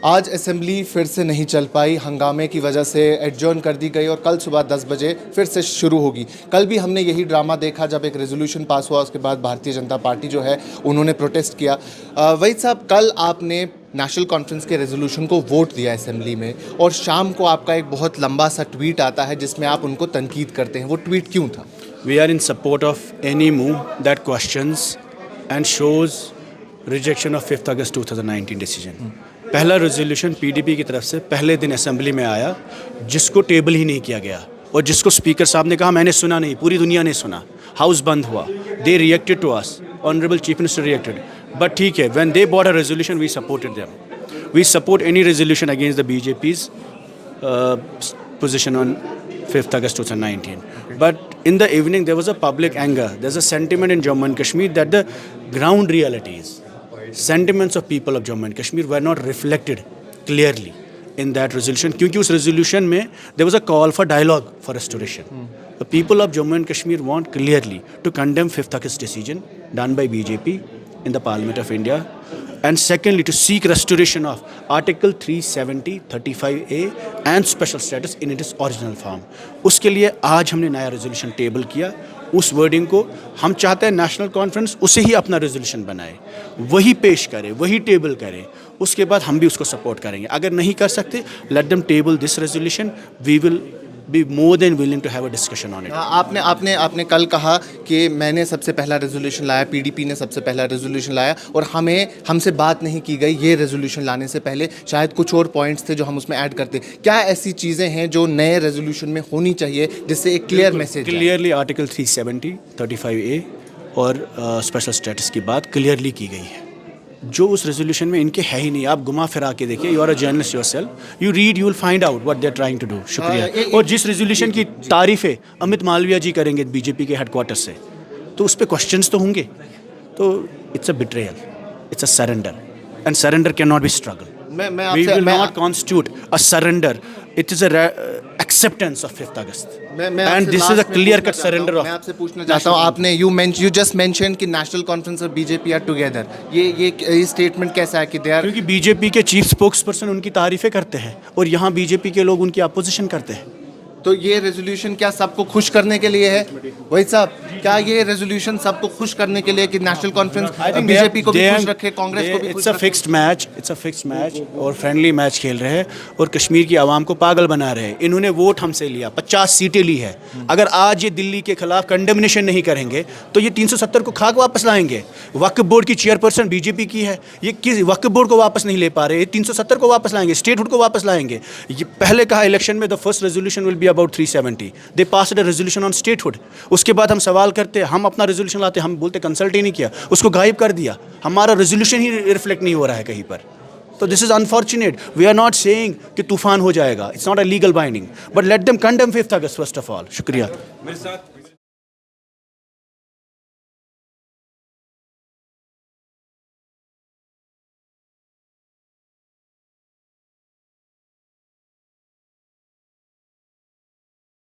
आज असेंबली फिर से नहीं चल पाई, हंगामे की वजह से एडजर्न कर दी गई और कल सुबह 10 बजे फिर से शुरू होगी। कल भी हमने यही ड्रामा देखा जब एक रेजोल्यूशन पास हुआ, उसके बाद भारतीय जनता पार्टी जो है उन्होंने प्रोटेस्ट किया। वही साहब, कल आपने नेशनल कॉन्फ्रेंस के रेजोल्यूशन को वोट दिया असेंबली में और शाम को आपका एक बहुत लंबा सा ट्वीट आता है जिसमें आप उनको तनकीद करते हैं। वो ट्वीट क्यों था? We are in support of any move that questions and shows rejection of 5th August 2019 decision. पहला रेजोल्यूशन पीडीपी की तरफ से पहले दिन असेंबली में आया जिसको टेबल ही नहीं किया गया और जिसको स्पीकर साहब ने कहा मैंने सुना नहीं, पूरी दुनिया ने सुना, हाउस बंद हुआ, they reacted to us, honourable chief minister reacted, but ठीक है, when they brought a resolution we supported them. We support any resolution against the BJP's position on 5th August 2019. But in the evening there was a public anger. There's a sentiment in Jammu and Kashmir that the ground realities, sentiments of people of Jammu and Kashmir were not reflected clearly in that resolution. क्योंकि उस resolution में there was a call for dialogue for restoration. The people of Jammu and Kashmir want clearly to condemn 5th August decision done by BJP in the Parliament of India. And secondly, to seek restoration of Article 370, 35A and special status in its original form. उसके लिए आज हमने नया resolution table किया। उस wording को हम चाहते हैं नेशनल कॉन्फ्रेंस उसे ही अपना रेजोल्यूशन बनाए, वही पेश करे, वही टेबल करे, उसके बाद हम भी उसको सपोर्ट करेंगे। अगर नहीं कर सकते, let them table this resolution, we will be more than willing to have a discussion on it. आपने कल कहा कि मैंने सबसे पहला रेजोल्यूशन लाया, पीडीपी ने सबसे पहला रेजोल्यूशन लाया और हमसे बात नहीं की गई ये रेजोल्यूशन लाने से पहले। शायद कुछ और पॉइंट्स थे जो हम उसमें ऐड करते। क्या ऐसी चीज़ें हैं जो नए रेजोल्यूशन में होनी चाहिए जिससे एक clear message? Clearly article 370, 35A और स्पेशल स्टेटस की बात क्लियरली की गई है जो उस रेजोल्यूशन में इनके है ही नहीं। आप घुमा फिरा के देखिए, you are a journalist yourself, you read, you will find out what they are trying to do. शुक्रिया। और जिस रेजोल्यूशन की तारीफ़ें अमित मालविया जी करेंगे बीजेपी के हेडक्वार्टर से, तो उस पर क्वेश्चंस तो होंगे। तो it's a betrayal, it's a surrender, and surrender can not be struggle. We will not constitute a surrender. It is a acceptance of 5th August. And this is a clear-cut surrender of. मैं आपसे पूछना चाहता हूँ, आपने you just mentioned कि national conference और BJP are together. ये statement कैसा है कि दे आर? क्योंकि बीजेपी के चीफ स्पोक्स पर्सन उनकी तारीफें करते हैं और यहाँ बीजेपी के लोग उनकी अपोजिशन करते हैं। तो ये रेजोल्यूशन क्या सबको खुश करने के लिए है? वही साहब, क्या ये रेजोल्यूशन सबको खुश करने के लिए कि नेशनल कॉन्फ्रेंस बीजेपी को भी खुश रखे, कांग्रेस को भी खुश रखे? इट्स अ फिक्स्ड मैच और फ्रेंडली मैच खेल रहे हैं और कश्मीर की आवाम को पागल बना रहे हैं। इन्होंने वोट हमसे लिया, 50 सीटें ली है। अगर आज ये दिल्ली के खिलाफ कंडेमिनेशन नहीं करेंगे तो ये 370 को खाक वापस लाएंगे। वक्फ बोर्ड की चेयरपर्सन बीजेपी की है, ये किस वक्फ बोर्ड को वापस नहीं ले पा रहे, 370 को वापस लाएंगे, स्टेटहुड को वापस लाएंगे। ये पहले कहा इलेक्शन में the first resolution will be about 370. They passed a resolution on statehood. उसके बाद हम सवाल करते, हम अपना रेजोल्यूशन लाते, हम बोलते कंसल्ट ही नहीं किया, उसको गायब कर दिया। हमारा रेजोल्यूशन ही रिफ्लेक्ट नहीं हो रहा है कहीं पर। तो this is unfortunate. We are not saying कि तूफान हो जाएगा, it's not a legal binding, but let them condemn 5th August first of all. शुक्रिया। मेरे साथ